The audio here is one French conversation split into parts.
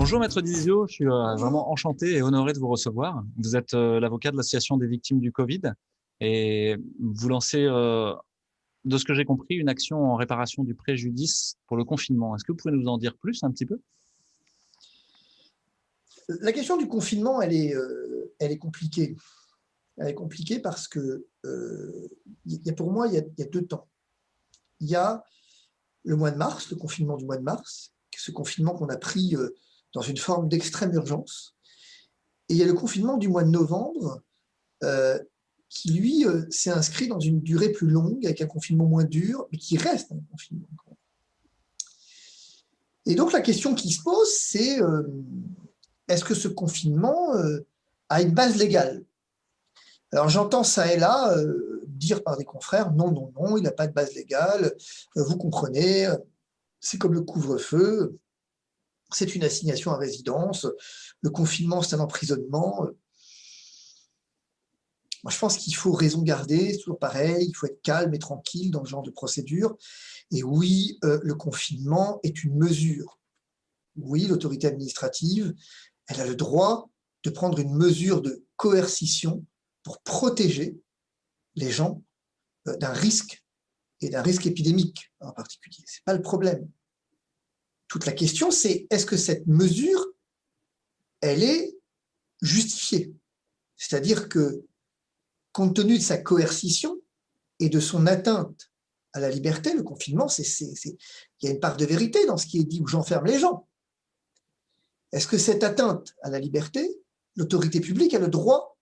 Bonjour Maître Dizio, je suis Bonjour. vraiment enchanté et honoré de vous recevoir. Vous êtes l'avocat de l'Association des victimes du Covid et vous lancez, de ce que j'ai compris, une action en réparation du préjudice pour le confinement. Est-ce que vous pouvez nous en dire plus un petit peu? La question du confinement, elle est compliquée. Elle est compliquée parce que, pour moi, il y a deux temps. Il y a le mois de mars, le confinement du mois de mars, ce confinement qu'on a pris dans une forme d'extrême urgence. Et il y a le confinement du mois de novembre, euh, qui, lui, s'est inscrit dans une durée plus longue, avec un confinement moins dur, mais qui reste un confinement. Et donc, la question qui se pose, c'est est-ce que ce confinement a une base légale? Alors j'entends ça et là dire par des confrères, non, non, non, il n'a pas de base légale, vous comprenez, c'est comme le couvre-feu, c'est une assignation à résidence, le confinement c'est un emprisonnement. Moi je pense qu'il faut raison garder, c'est toujours pareil, il faut être calme et tranquille dans ce genre de procédure. Et oui, le confinement est une mesure. Oui, l'autorité administrative, elle a le droit de prendre une mesure de coercition pour protéger les gens d'un risque, et d'un risque épidémique en particulier. Ce n'est pas le problème. Toute la question, c'est est-ce que cette mesure, elle est justifiée? C'est-à-dire que, compte tenu de sa coercition et de son atteinte à la liberté, le confinement, il y a une part de vérité dans ce qui est dit où j'enferme les gens. Est-ce que cette atteinte à la liberté, l'autorité publique a le droit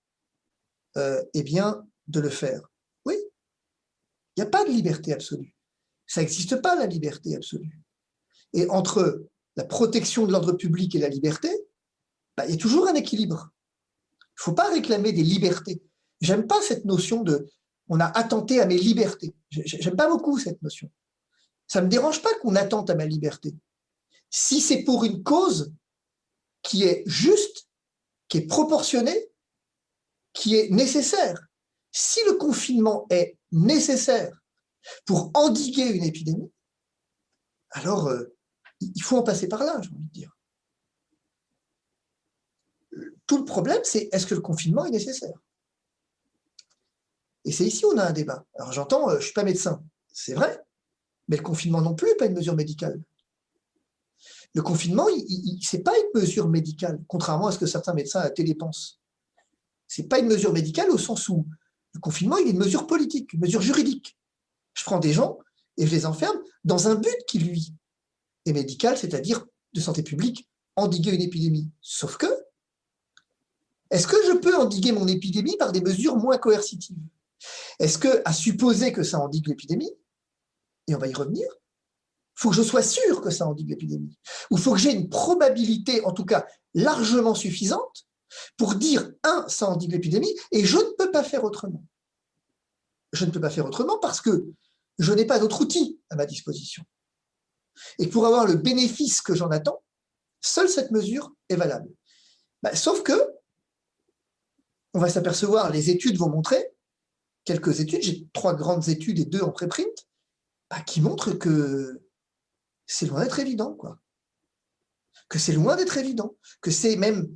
eh bien, de le faire? Oui, il n'y a pas de liberté absolue. Ça n'existe pas, la liberté absolue. Et entre la protection de l'ordre public et la liberté, il y a toujours un équilibre. Il ne faut pas réclamer des libertés. J'aime pas cette notion de on a attenté à mes libertés. J'aime pas beaucoup cette notion. Ça ne me dérange pas qu'on attente à ma liberté. Si c'est pour une cause qui est juste, qui est proportionnée, qui est nécessaire. Si le confinement est nécessaire pour endiguer une épidémie, alors il faut en passer par là, j'ai envie de dire. Tout le problème, c'est est-ce que le confinement est nécessaire? Et c'est ici où on a un débat. Alors j'entends, je ne suis pas médecin, c'est vrai, mais le confinement non plus n'est pas une mesure médicale. Le confinement, ce n'est pas une mesure médicale, contrairement à ce que certains médecins à la télé pensent. Ce n'est pas une mesure médicale au sens où le confinement, il est une mesure politique, une mesure juridique. Je prends des gens et je les enferme dans un but qui, lui, est médical, c'est-à-dire de santé publique, endiguer une épidémie. Sauf que, est-ce que je peux endiguer mon épidémie par des mesures moins coercitives? Est-ce que, à supposer que ça endigue l'épidémie, et on va y revenir, il faut que je sois sûr que ça endigue l'épidémie, ou il faut que j'ai une probabilité, en tout cas largement suffisante, pour dire, un, ça endigue l'épidémie, et je ne peux pas faire autrement. Je ne peux pas faire autrement parce que je n'ai pas d'autre outil à ma disposition. Et pour avoir le bénéfice que j'en attends, seule cette mesure est valable. Sauf que, on va s'apercevoir, les études vont montrer, quelques études, j'ai 3 grandes études et 2 en préprint, qui montrent que c'est loin d'être évident, quoi. Que c'est loin d'être évident, que c'est même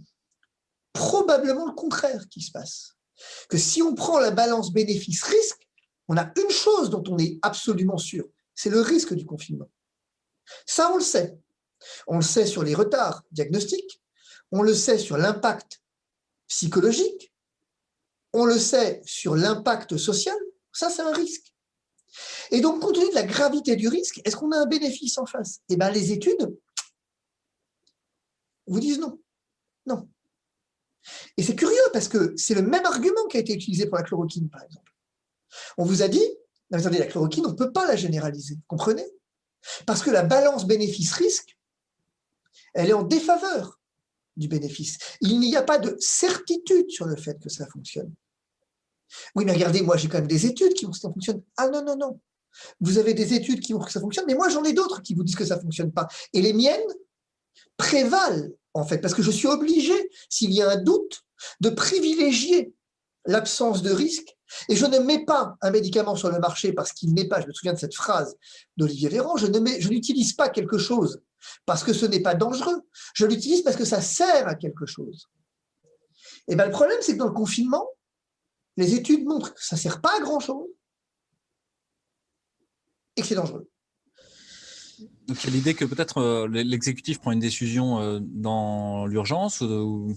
probablement le contraire qui se passe. Que si on prend la balance bénéfice-risque, on a une chose dont on est absolument sûr, c'est le risque du confinement. Ça, on le sait. On le sait sur les retards diagnostiques, on le sait sur l'impact psychologique, on le sait sur l'impact social, ça c'est un risque. Et donc, compte tenu de la gravité du risque, est-ce qu'on a un bénéfice en face? Eh bien, les études vous disent non. Non. Et c'est curieux parce que c'est le même argument qui a été utilisé pour la chloroquine, par exemple. On vous a dit, non, attendez, la chloroquine, on ne peut pas la généraliser, vous comprenez? Parce que la balance bénéfice-risque, elle est en défaveur du bénéfice. Il n'y a pas de certitude sur le fait que ça fonctionne. Oui, mais regardez, moi j'ai quand même des études qui montrent que ça fonctionne. Ah non, non, non. Vous avez des études qui montrent que ça fonctionne, mais moi j'en ai d'autres qui vous disent que ça ne fonctionne pas. Et les miennes prévalent, en fait, parce que je suis obligé, s'il y a un doute, de privilégier l'absence de risque, et je ne mets pas un médicament sur le marché parce qu'il n'est pas, je me souviens de cette phrase d'Olivier Véran, je n'utilise pas quelque chose parce que ce n'est pas dangereux, je l'utilise parce que ça sert à quelque chose. Et bien le problème, c'est que dans le confinement, les études montrent que ça ne sert pas à grand-chose et que c'est dangereux. Donc il y a l'idée que peut-être l'exécutif prend une décision dans l'urgence ou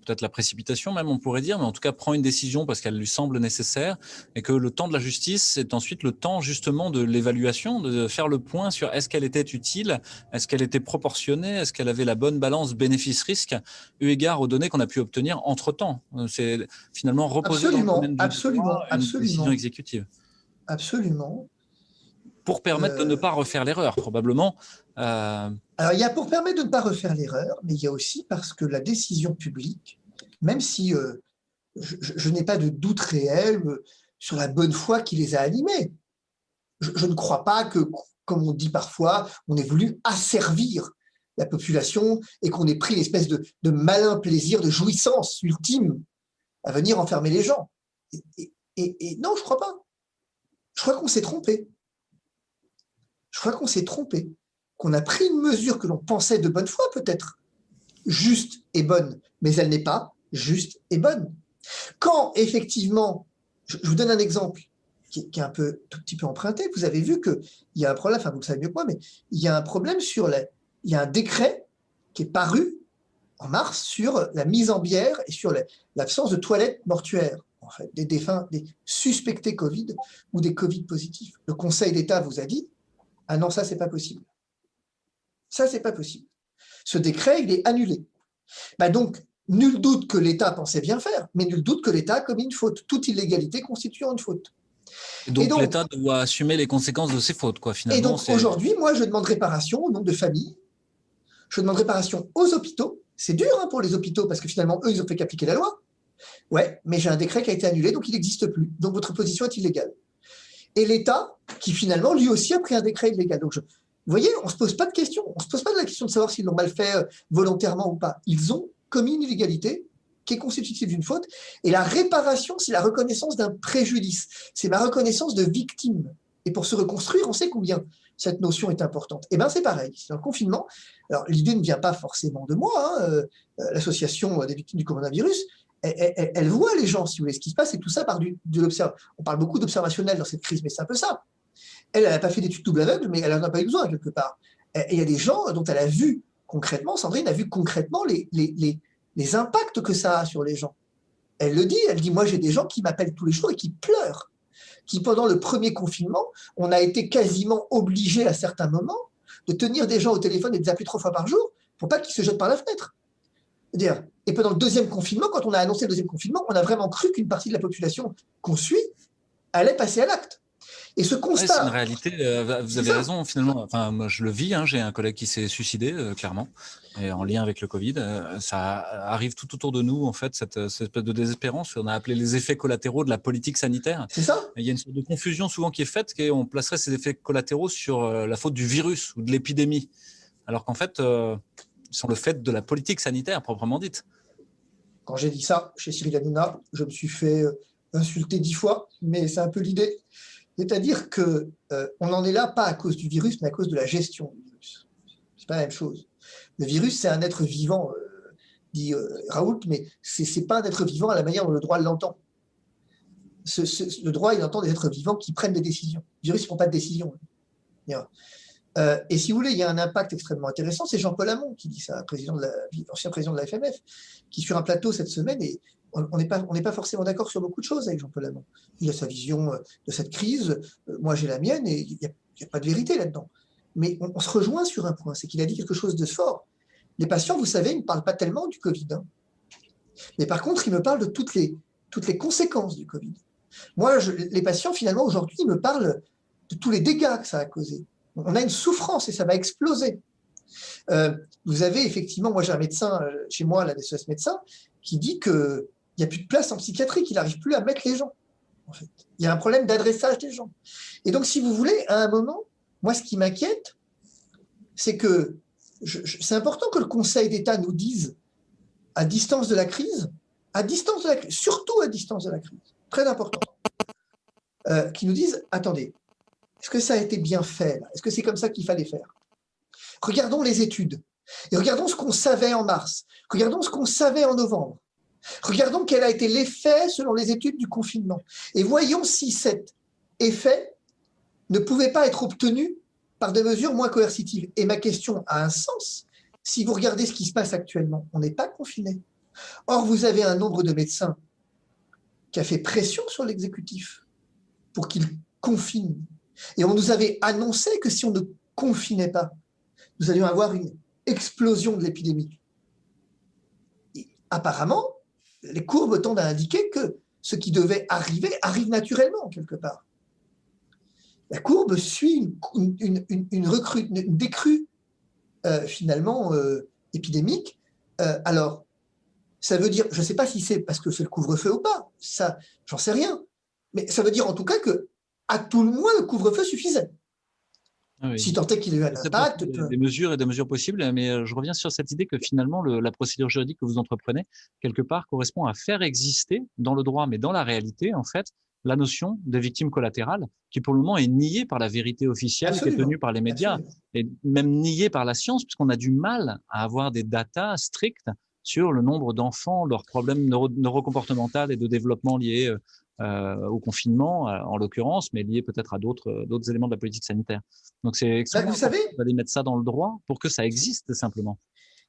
peut-être la précipitation même, on pourrait dire, mais en tout cas prend une décision parce qu'elle lui semble nécessaire et que le temps de la justice, c'est ensuite le temps justement de l'évaluation, de faire le point sur est-ce qu'elle était utile, est-ce qu'elle était proportionnée, est-ce qu'elle avait la bonne balance bénéfice-risque eu égard aux données qu'on a pu obtenir entre-temps. C'est finalement reposer dans le domaine du droit une décision exécutive. Absolument. Pour permettre de ne pas refaire l'erreur, probablement. Alors, il y a pour permettre de ne pas refaire l'erreur, mais il y a aussi parce que la décision publique, même si je n'ai pas de doute réel sur la bonne foi qui les a animés, je ne crois pas que, comme on dit parfois, on ait voulu asservir la population et qu'on ait pris une espèce de malin plaisir, de jouissance ultime à venir enfermer les gens. Et non, je ne crois pas. Je crois qu'on s'est trompé. Je crois qu'on s'est trompé, qu'on a pris une mesure que l'on pensait de bonne foi peut-être, juste et bonne, mais elle n'est pas juste et bonne. Quand effectivement, je vous donne un exemple qui est un peu, tout petit peu emprunté, vous avez vu qu'il y a un problème, enfin vous le savez mieux que moi, mais il y a un problème il y a un décret qui est paru en mars sur la mise en bière et sur l'absence de toilettes mortuaires, en fait, des défunts, des suspectés Covid ou des Covid positifs. Le Conseil d'État vous a dit, ah non, ça, c'est pas possible. Ça, c'est pas possible. Ce décret, il est annulé. Donc, nul doute que l'État pensait bien faire, mais nul doute que l'État a commis une faute. Toute illégalité constituant une faute. Et donc l'État doit assumer les conséquences de ses fautes, quoi, finalement. Et donc, aujourd'hui, moi, je demande réparation au nom de familles. Je demande réparation aux hôpitaux. C'est dur pour les hôpitaux, parce que finalement, eux, ils ont fait qu'appliquer la loi. Ouais, mais j'ai un décret qui a été annulé, donc il n'existe plus. Donc, votre position est illégale. Et l'État, qui finalement, lui aussi, a pris un décret illégal. Donc, vous voyez, on ne se pose pas de questions. On ne se pose pas de la question de savoir s'ils l'ont mal fait volontairement ou pas. Ils ont commis une illégalité qui est constitutive d'une faute. Et la réparation, c'est la reconnaissance d'un préjudice. C'est ma reconnaissance de victime. Et pour se reconstruire, on sait combien cette notion est importante. Et bien, c'est pareil. C'est un confinement. Alors, l'idée ne vient pas forcément de moi. L'association des victimes du coronavirus, elle voit les gens, si vous voulez, ce qui se passe, et tout ça part de l'observation. On parle beaucoup d'observationnel dans cette crise, mais c'est un peu ça. Elle n'a pas fait d'études double aveugle, mais elle n'en a pas eu besoin, quelque part. Et il y a des gens dont elle a vu concrètement, Sandrine a vu concrètement les impacts que ça a sur les gens. Elle le dit, elle dit, moi j'ai des gens qui m'appellent tous les jours et qui pleurent, qui pendant le premier confinement, on a été quasiment obligés à certains moments de tenir des gens au téléphone et de les appeler 3 fois par jour pour pas qu'ils se jettent par la fenêtre. Et pendant le deuxième confinement, quand on a annoncé le deuxième confinement, on a vraiment cru qu'une partie de la population qu'on suit allait passer à l'acte. Et ce constat… Ouais, c'est une réalité, vous avez raison finalement. Enfin, moi je le vis, j'ai un collègue qui s'est suicidé, clairement, et en lien avec le Covid. Ça arrive tout autour de nous, en fait, cette espèce de désespérance. On a appelé les effets collatéraux de la politique sanitaire. C'est ça. Il y a une sorte de confusion souvent qui est faite, qu'on placerait ces effets collatéraux sur la faute du virus ou de l'épidémie, alors qu'en fait, ils sont le fait de la politique sanitaire proprement dite. Quand j'ai dit ça chez Cyril Hanouna, je me suis fait insulter 10 fois, mais c'est un peu l'idée. C'est-à-dire qu'on n'en est là pas à cause du virus, mais à cause de la gestion du virus. C'est pas la même chose. Le virus, c'est un être vivant, dit Raoult, mais c'est pas un être vivant à la manière dont le droit l'entend. Le droit, il entend des êtres vivants qui prennent des décisions. Le virus, il ne prend pas de décision. Et si vous voulez, il y a un impact extrêmement intéressant, c'est Jean-Paul Hamon qui dit ça, l'ancien président de la FMF, qui sur un plateau cette semaine, et on n'est pas forcément d'accord sur beaucoup de choses avec Jean-Paul Hamon. Il a sa vision de cette crise, moi j'ai la mienne, et il n'y a pas de vérité là-dedans. Mais on se rejoint sur un point, c'est qu'il a dit quelque chose de fort. Les patients, vous savez, ils ne parlent pas tellement du Covid. Mais par contre, ils me parlent de toutes les conséquences du Covid. Moi, les patients, finalement, aujourd'hui, ils me parlent de tous les dégâts que ça a causé. On a une souffrance et ça va exploser. Vous avez effectivement, moi j'ai un médecin chez moi, la SOS médecin, qui dit qu'il n'y a plus de place en psychiatrie, qu'il n'arrive plus à mettre les gens. En fait. Il y a un problème d'adressage des gens. Et donc, si vous voulez, à un moment, moi ce qui m'inquiète, c'est que c'est important que le Conseil d'État nous dise, à distance de la crise, à distance de la crise, surtout à distance de la crise, très important, qui nous disent, attendez, est-ce que ça a été bien fait là? Est-ce que c'est comme ça qu'il fallait faire? Regardons les études, et regardons ce qu'on savait en mars, regardons ce qu'on savait en novembre, regardons quel a été l'effet selon les études du confinement, et voyons si cet effet ne pouvait pas être obtenu par des mesures moins coercitives. Et ma question a un sens. Si vous regardez ce qui se passe actuellement, on n'est pas confiné. Or, vous avez un nombre de médecins qui a fait pression sur l'exécutif pour qu'il confine. Et on nous avait annoncé que si on ne confinait pas, nous allions avoir une explosion de l'épidémie. Et apparemment, les courbes tendent à indiquer que ce qui devait arriver arrive naturellement, quelque part. La courbe suit une décrue finalement épidémique. Alors, ça veut dire, je ne sais pas si c'est parce que c'est le couvre-feu ou pas, ça, j'en sais rien, mais ça veut dire en tout cas que, à tout le moins, le couvre-feu suffisait. Oui. Si tant est qu'il ait eu un impact. Des mesures et des mesures possibles, mais je reviens sur cette idée que finalement, la procédure juridique que vous entreprenez, quelque part, correspond à faire exister dans le droit, mais dans la réalité, en fait, la notion de victime collatérale, qui pour le moment est niée par la vérité officielle, Absolument. qui est tenue par les médias, Absolument. et même niée par la science, puisqu'on a du mal à avoir des datas strictes sur le nombre d'enfants, leurs problèmes neurocomportementaux et de développement liés au confinement, en l'occurrence, mais liés peut-être à d'autres éléments de la politique sanitaire. Donc c'est extrêmement important d'aller mettre ça dans le droit pour que ça existe simplement.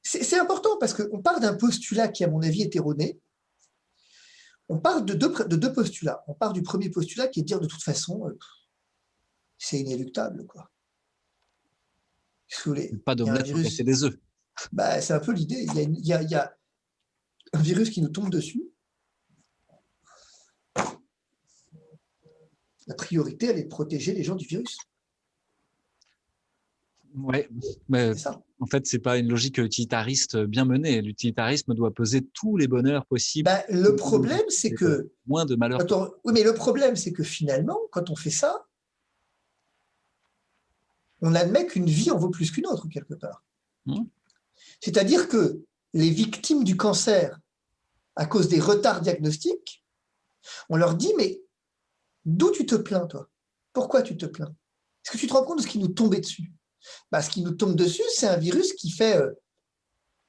C'est important parce qu'on part d'un postulat qui, à mon avis, est erroné. On part de deux postulats. On part du premier postulat qui est de dire de toute façon, c'est inéluctable, quoi. Pas d'omelette pour casser des œufs. Bah, c'est un peu l'idée. Il y a un virus qui nous tombe dessus. La priorité, elle est de protéger les gens du virus. Ouais, mais en fait, c'est pas une logique utilitariste bien menée. L'utilitarisme doit peser tous les bonheurs possibles. Bah, le problème, c'est que moins de malheur. Oui, mais le problème, c'est que finalement, quand on fait ça, on admet qu'une vie en vaut plus qu'une autre quelque part. C'est-à-dire que les victimes du cancer, à cause des retards diagnostiques, on leur dit, mais d'où tu te plains, toi? Pourquoi tu te plains? Est-ce que tu te rends compte de ce qui nous tombait dessus? Bah, ce qui nous tombe dessus, c'est un virus qui fait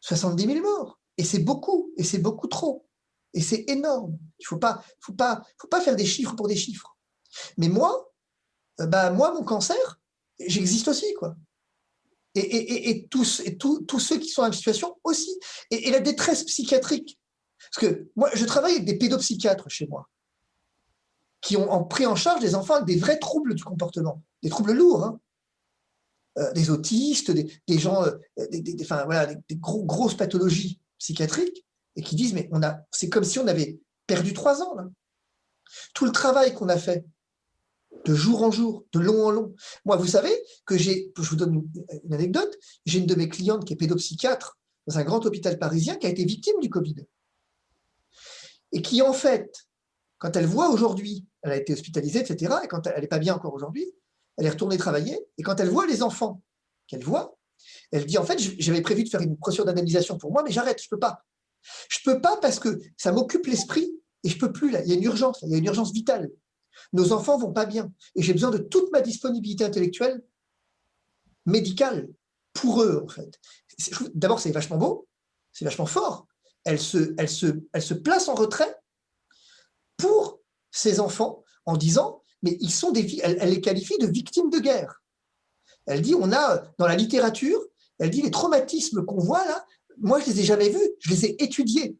70 000 morts. Et c'est beaucoup trop. Et c'est énorme. Il ne faut pas faire des chiffres pour des chiffres. Mais moi, mon cancer, j'existe aussi, quoi. Et tous ceux qui sont dans la situation aussi. Et la détresse psychiatrique. Parce que moi, je travaille avec des pédopsychiatres chez moi, qui ont pris en charge des enfants avec des vrais troubles du comportement, des troubles lourds, hein. Des autistes, des gens, des grosses pathologies psychiatriques, et qui disent, mais c'est comme si on avait perdu 3 ans, là. Tout le travail qu'on a fait, de jour en jour, de long en long. Moi, vous savez que je vous donne une anecdote, j'ai une de mes clientes qui est pédopsychiatre dans un grand hôpital parisien qui a été victime du Covid. Et qui, en fait, quand elle voit aujourd'hui, elle a été hospitalisée, etc., et quand elle n'est pas bien encore aujourd'hui, elle est retournée travailler, et quand elle voit les enfants qu'elle voit, elle dit, en fait, j'avais prévu de faire une procédure d'indemnisation pour moi, mais j'arrête, je ne peux pas. Je ne peux pas parce que ça m'occupe l'esprit, et je ne peux plus, là. Il y a une urgence, il y a une urgence vitale. Nos enfants ne vont pas bien, et j'ai besoin de toute ma disponibilité intellectuelle, médicale, pour eux, en fait. D'abord, c'est vachement beau, c'est vachement fort. Elle se place en retrait pour ses enfants en disant, mais elle les qualifie de victimes de guerre. Elle dit, on a, dans la littérature, elle dit, les traumatismes qu'on voit là, moi, je ne les ai jamais vus, je les ai étudiés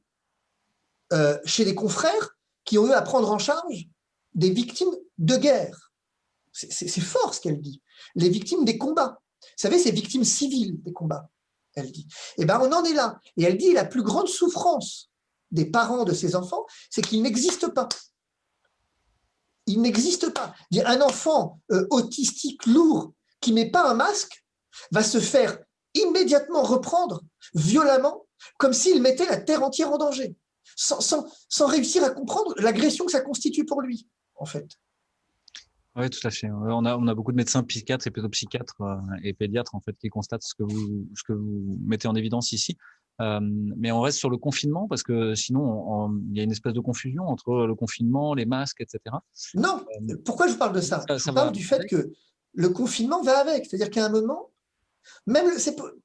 chez les confrères qui ont eu à prendre en charge des victimes de guerre. C'est fort ce qu'elle dit. Les victimes des combats. Vous savez, ces victimes civiles des combats, elle dit. Eh bien, on en est là. Et elle dit, la plus grande souffrance des parents de ces enfants, c'est qu'ils n'existent pas. Il n'existe pas. Un enfant autistique lourd qui ne met pas un masque va se faire immédiatement reprendre violemment comme s'il mettait la terre entière en danger, sans réussir à comprendre l'agression que ça constitue pour lui, en fait. Oui, tout à fait. On a beaucoup de médecins psychiatres et pédopsychiatres et pédiatres en fait qui constatent ce que vous mettez en évidence ici. Mais on reste sur le confinement parce que sinon, il y a une espèce de confusion entre le confinement, les masques, etc. Non, pourquoi je vous parle de ça? Je vous parle du fait que le confinement va avec. C'est-à-dire qu'à un moment,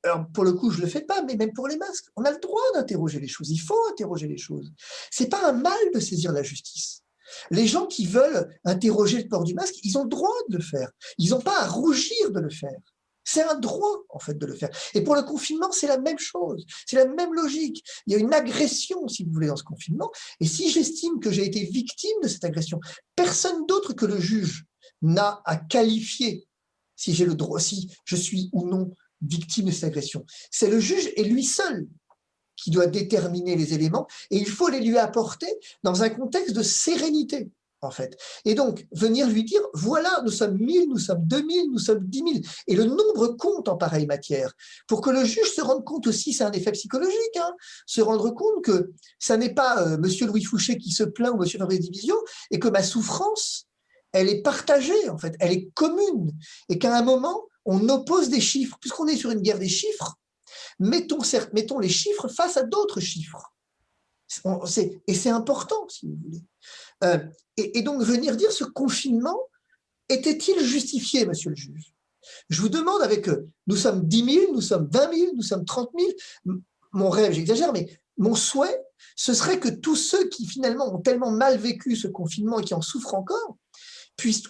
alors pour le coup, je ne le fais pas, mais même pour les masques, on a le droit d'interroger les choses. Il faut interroger les choses. Ce n'est pas un mal de saisir la justice. Les gens qui veulent interroger le port du masque, ils ont le droit de le faire. Ils n'ont pas à rougir de le faire. C'est un droit, en fait, de le faire. Et pour le confinement, c'est la même chose. C'est la même logique. Il y a une agression, si vous voulez, dans ce confinement. Et si j'estime que j'ai été victime de cette agression, personne d'autre que le juge n'a à qualifier si j'ai le droit, si je suis ou non victime de cette agression. C'est le juge et lui seul qui doit déterminer les éléments, et il faut les lui apporter dans un contexte de sérénité, en fait. Et donc, venir lui dire, voilà, nous sommes 1000, nous sommes 2000, nous sommes 10 000, et le nombre compte en pareille matière, pour que le juge se rende compte aussi, c'est un effet psychologique, hein, se rendre compte que ça n'est pas monsieur Louis Fouché qui se plaint ou monsieur Fabrice Division, et que ma souffrance, elle est partagée, en fait, elle est commune, et qu'à un moment, on oppose des chiffres, puisqu'on est sur une guerre des chiffres, mettons les chiffres face à d'autres chiffres. Et c'est important, si vous voulez. Et donc, venir dire ce confinement, était-il justifié, monsieur le juge? Je vous demande avec nous sommes 10 000, nous sommes 20 000, nous sommes 30 000. Mon rêve, j'exagère, mais mon souhait, ce serait que tous ceux qui finalement ont tellement mal vécu ce confinement et qui en souffrent encore,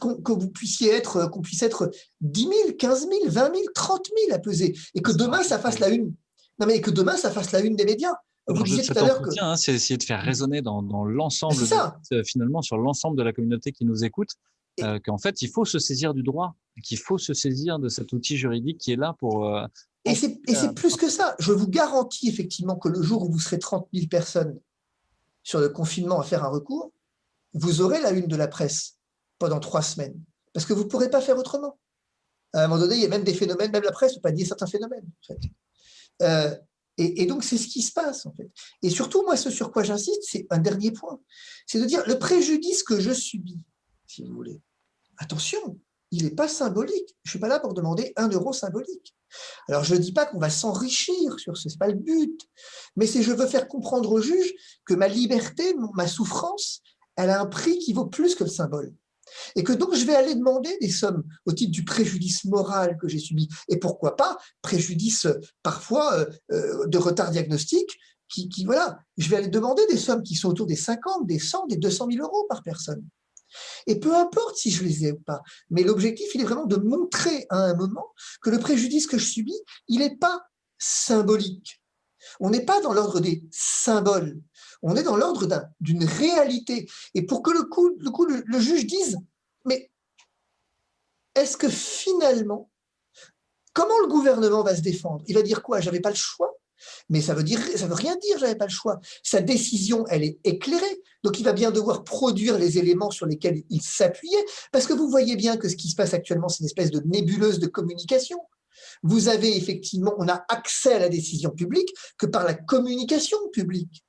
qu'on puisse être 10 000, 15 000, 20 000, 30 000 à peser, et que demain ça fasse la une. Non, mais que demain ça fasse la une des médias. Vous disiez tout à l'heure que c'est essayer de faire résonner dans l'ensemble, finalement sur l'ensemble de la communauté qui nous écoute, qu'en fait il faut se saisir du droit, qu'il faut se saisir de cet outil juridique qui est là pour. Et c'est plus que ça. Je vous garantis effectivement que le jour où vous serez 30 000 personnes sur le confinement à faire un recours, vous aurez la une de la presse pendant 3 semaines, parce que vous ne pourrez pas faire autrement. À un moment donné, il y a même des phénomènes, même la presse ne peut pas dire certains phénomènes, en fait. Et donc, c'est ce qui se passe, en fait. Et surtout, moi, ce sur quoi j'insiste, c'est un dernier point. C'est de dire, le préjudice que je subis, si vous voulez, attention, il n'est pas symbolique. Je ne suis pas là pour demander 1 euro symbolique. Alors, je ne dis pas qu'on va s'enrichir sur ce, ce n'est pas le but. Mais c'est je veux faire comprendre au juge que ma liberté, ma souffrance, elle a un prix qui vaut plus que le symbole. Et que donc je vais aller demander des sommes au titre du préjudice moral que j'ai subi, et pourquoi pas préjudice parfois de retard diagnostique, voilà, je vais aller demander des sommes qui sont autour des 50, des 100, des 200 000 euros par personne. Et peu importe si je les ai ou pas, mais l'objectif, il est vraiment de montrer à un moment que le préjudice que je subis, il n'est pas symbolique. On n'est pas dans l'ordre des symboles, on est dans l'ordre d'une réalité. Et pour que le juge dise, mais est-ce que finalement, comment le gouvernement va se défendre? Il va dire quoi? J'avais pas le choix. Mais ça veut rien dire, j'avais pas le choix. Sa décision, elle est éclairée. Donc, il va bien devoir produire les éléments sur lesquels il s'appuyait, parce que vous voyez bien que ce qui se passe actuellement, c'est une espèce de nébuleuse de communication. Vous avez effectivement, on a accès à la décision publique que par la communication publique.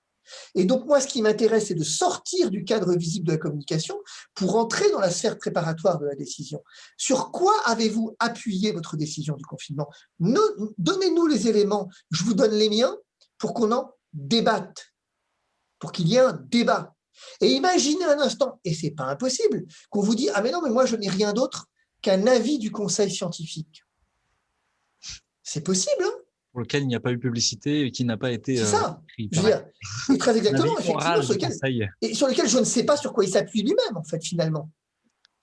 Et donc, moi, ce qui m'intéresse, c'est de sortir du cadre visible de la communication pour entrer dans la sphère préparatoire de la décision. Sur quoi avez-vous appuyé votre décision du confinement? Donnez-nous les éléments, je vous donne les miens pour qu'on en débatte, pour qu'il y ait un débat. Et imaginez un instant, et ce n'est pas impossible, qu'on vous dise « Ah mais non, mais moi, je n'ai rien d'autre qu'un avis du conseil scientifique ». C'est possible, hein? Pour lequel il n'y a pas eu publicité et qui n'a pas été. C'est ça. Je veux dire, et très exactement, effectivement, sur lequel je ne sais pas sur quoi il s'appuie lui-même, en fait, finalement.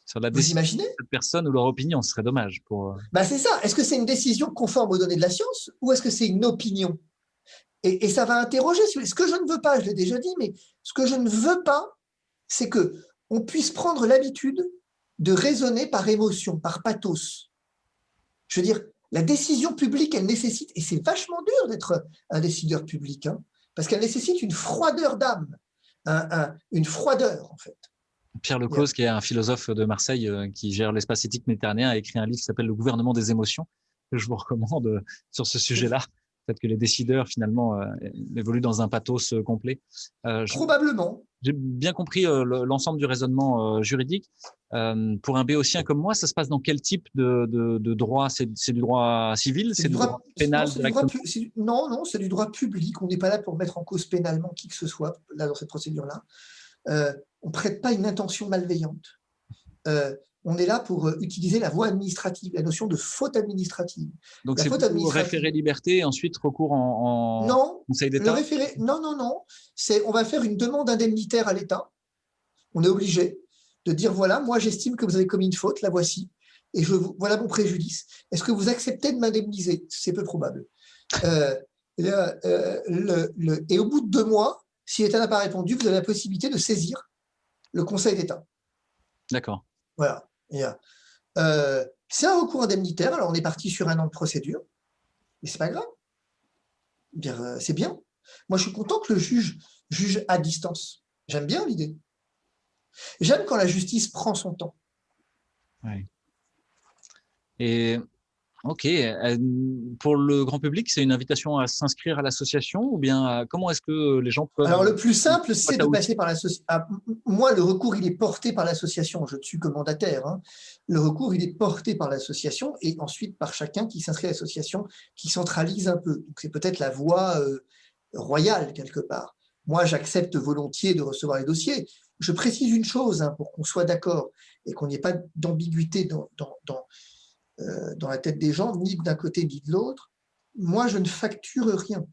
Sur la décision de cette personne ou leur opinion, ce serait dommage. C'est ça. Est-ce que c'est une décision conforme aux données de la science ou est-ce que c'est une opinion? Et ça va interroger. Ce que je ne veux pas, je l'ai déjà dit, mais ce que je ne veux pas, c'est qu'on puisse prendre l'habitude de raisonner par émotion, par pathos. Je veux dire, la décision publique, elle nécessite, et c'est vachement dur d'être un décideur public, hein, parce qu'elle nécessite une froideur d'âme, une froideur, en fait. Pierre Lecause, qui est un philosophe de Marseille qui gère l'espace éthique méditerranéen, a écrit un livre qui s'appelle « Le gouvernement des émotions », que je vous recommande sur ce sujet-là. Peut-être que les décideurs, finalement, évoluent dans un pathos complet. Probablement. J'ai bien compris l'ensemble du raisonnement juridique. Pour un béotien comme moi, ça se passe dans quel type de droit? C'est du droit civil? C'est du droit pénal directement? Non, c'est du droit public. On n'est pas là pour mettre en cause pénalement qui que ce soit, là, dans cette procédure-là. On ne prête pas une intention malveillante. On est là pour utiliser la voie administrative, la notion de faute administrative. Donc, c'est plutôt référé liberté et ensuite recours en Conseil d'État? Non. On va faire une demande indemnitaire à l'État. On est obligé de dire, voilà, moi j'estime que vous avez commis une faute, la voici, et voilà mon préjudice. Est-ce que vous acceptez de m'indemniser? C'est peu probable. Et au bout de 2 mois, si l'État n'a pas répondu, vous avez la possibilité de saisir le Conseil d'État. D'accord. Voilà. C'est un recours indemnitaire. Alors, on est parti sur 1 an de procédure, mais c'est pas grave. C'est bien. Moi, je suis content que le juge juge à distance. J'aime bien l'idée. J'aime quand la justice prend son temps. Ouais. Et ok. Pour le grand public, c'est une invitation à s'inscrire à l'association ou bien comment est-ce que les gens peuvent… Alors, le plus simple, c'est de passer par l'association. Moi, le recours, il est porté par l'association. Je ne suis que mandataire. Hein. Le recours, il est porté par l'association et ensuite par chacun qui s'inscrit à l'association, qui centralise un peu. Donc, c'est peut-être la voie royale, quelque part. Moi, j'accepte volontiers de recevoir les dossiers. Je précise une chose, hein, pour qu'on soit d'accord et qu'on n'y ait pas d'ambiguïté dans la tête des gens, ni d'un côté ni de l'autre. Moi, je ne facture rien,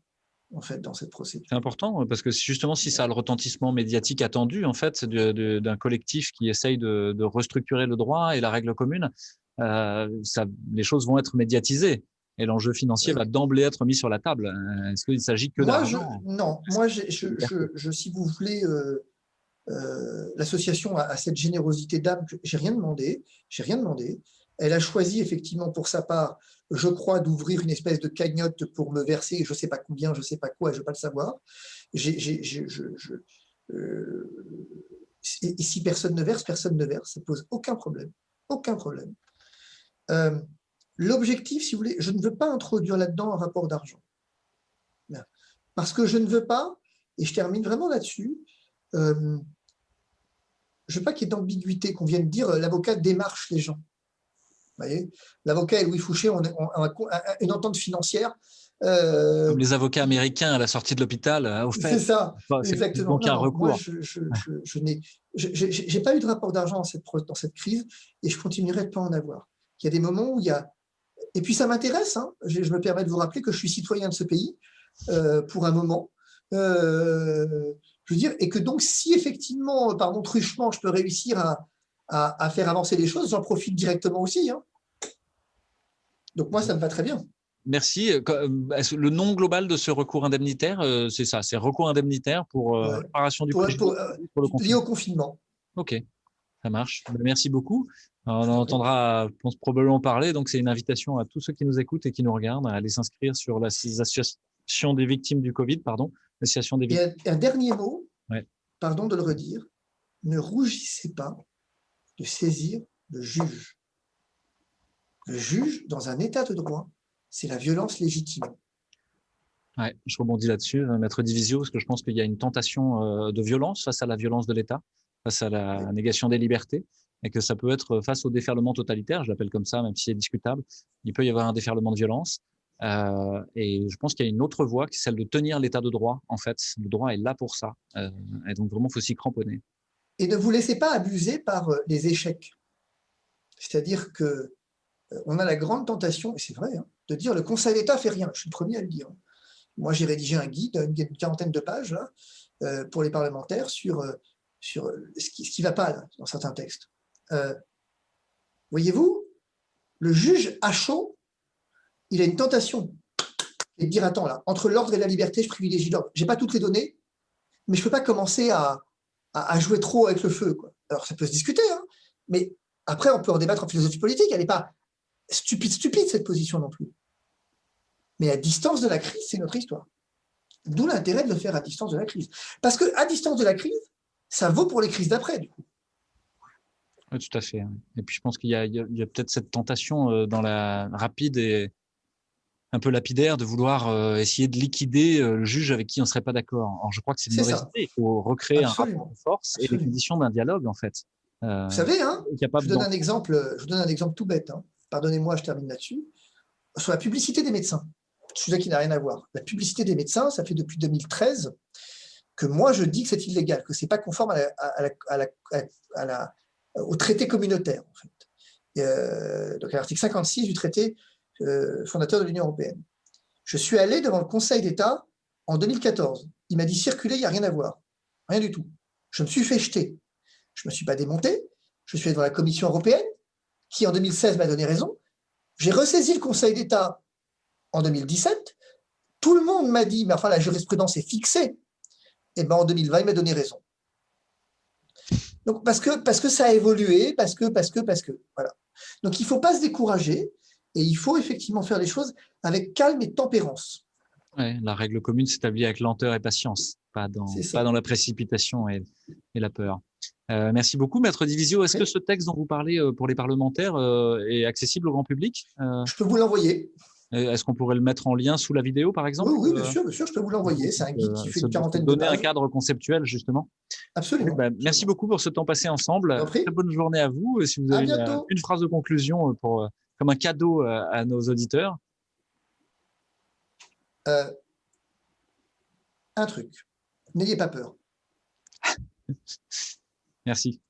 en fait, dans cette procédure. C'est important parce que justement, si ça a le retentissement médiatique attendu, en fait, d'un collectif qui essaye de restructurer le droit et la règle commune, les choses vont être médiatisées et l'enjeu financier va d'emblée être mis sur la table. Est-ce qu'il s'agit que d'argent? Non, moi, si vous voulez, l'association a cette générosité d'âme que j'ai rien demandé. Elle a choisi effectivement pour sa part, je crois, d'ouvrir une espèce de cagnotte pour me verser, je ne sais pas combien, je ne sais pas quoi, je ne veux pas le savoir. Et si personne ne verse, ça ne pose aucun problème. Aucun problème. L'objectif, si vous voulez, je ne veux pas introduire là-dedans un rapport d'argent. Parce que je ne veux pas, et je termine vraiment là-dessus, je ne veux pas qu'il y ait d'ambiguïté, qu'on vienne dire l'avocat démarche les gens. Vous voyez, l'avocat et Louis Fouché ont une entente financière. Comme les avocats américains à la sortie de l'hôpital, au fait. C'est ça, exactement. Donc un recours. Moi, je n'ai pas eu de rapport d'argent dans cette crise et je continuerai de ne pas en avoir. Il y a des moments où il y a… Et puis ça m'intéresse, hein. Je me permets de vous rappeler que je suis citoyen de ce pays pour un moment. Je veux dire, et que donc si effectivement, par mon truchement, je peux réussir à faire avancer les choses, j'en profite directement aussi. Hein. Donc moi, ça me va très bien. Merci. Le nom global de ce recours indemnitaire, c'est ça, c'est recours indemnitaire pour réparation du préjudice pour le lié au confinement. Ok, ça marche. Merci beaucoup. On en entendra probablement parler. Donc c'est une invitation à tous ceux qui nous écoutent et qui nous regardent à aller s'inscrire sur l'association des victimes du Covid, l'association des victimes. Et un dernier mot, pardon de le redire, ne rougissez pas de saisir le juge. Le juge, dans un état de droit, c'est la violence légitime. Ouais, je rebondis là-dessus, Maître Divisio, parce que je pense qu'il y a une tentation de violence face à la violence de l'État, face à la négation des libertés, et que ça peut être face au déferlement totalitaire, je l'appelle comme ça, même si c'est discutable, il peut y avoir un déferlement de violence. Et je pense qu'il y a une autre voie, qui est celle de tenir l'état de droit, en fait. Le droit est là pour ça. Et donc, vraiment, il faut s'y cramponner. Et ne vous laissez pas abuser par les échecs. C'est-à-dire que on a la grande tentation, et c'est vrai, hein, de dire le Conseil d'État fait rien. Je suis le premier à le dire. Moi, j'ai rédigé un guide, une quarantaine de pages là, pour les parlementaires sur ce qui va pas là, dans certains textes. Voyez-vous, le juge à chaud, il a une tentation et de dire attends là, entre l'ordre et la liberté, je privilégie l'ordre. J'ai pas toutes les données, mais je peux pas commencer à jouer trop avec le feu, quoi. Alors ça peut se discuter, hein, mais après on peut en débattre en philosophie politique. Elle n'est pas stupide cette position non plus. Mais à distance de la crise, c'est notre histoire. D'où l'intérêt de le faire à distance de la crise. Parce qu'à distance de la crise, ça vaut pour les crises d'après, du coup. Oui, tout à fait. Et puis je pense qu'il y a peut-être cette tentation dans la rapide et un peu lapidaire de vouloir essayer de liquider le juge avec qui on serait pas d'accord. Alors, je crois que c'est une C'est mauvaise ça, idée. Il faut recréer un rapport absolument, de force et les absolument. conditions d'un dialogue, en fait, Vous savez, hein, je capable vous donne d'en... un exemple, tout bête, hein. Pardonnez-moi, je termine là-dessus. Sur la publicité des médecins, sujet qui n'a rien à voir. La publicité des médecins, ça fait depuis 2013 que moi je dis que c'est illégal, que c'est pas conforme au traité communautaire, en fait. Donc à l'article 56 du traité fondateur de l'Union européenne. Je suis allé devant le Conseil d'État en 2014. Il m'a dit circuler, il n'y a rien à voir. Rien du tout. Je me suis fait jeter. Je ne me suis pas démonté. Je suis allé devant la Commission européenne, qui en 2016 m'a donné raison. J'ai ressaisi le Conseil d'État en 2017. Tout le monde m'a dit, mais enfin la jurisprudence est fixée. Et ben en 2020, il m'a donné raison. Donc parce que ça a évolué, parce que voilà. Donc il ne faut pas se décourager et il faut effectivement faire les choses avec calme et tempérance. Ouais, la règle commune s'établit avec lenteur et patience, C'est pas ça. dans la précipitation et la peur. Merci beaucoup, Maître Divisio. Est-ce que Oui. ce texte dont vous parlez pour les parlementaires est accessible au grand public? Je peux vous l'envoyer. Est-ce qu'on pourrait le mettre en lien sous la vidéo, par Oui, exemple, oui, bien sûr, je peux vous pour qu'on l'envoyer. C'est puisse un guide qui fait une se quarantaine de donner un pages. cadre conceptuel, justement? Oui, Absolument, bah, merci absolument. beaucoup pour ce temps passé Je vous en ensemble. Très prie. bonne journée à vous. Et si vous À avez bientôt. une phrase de conclusion comme un cadeau à nos auditeurs. Euh, un truc. N'ayez pas peur. Merci.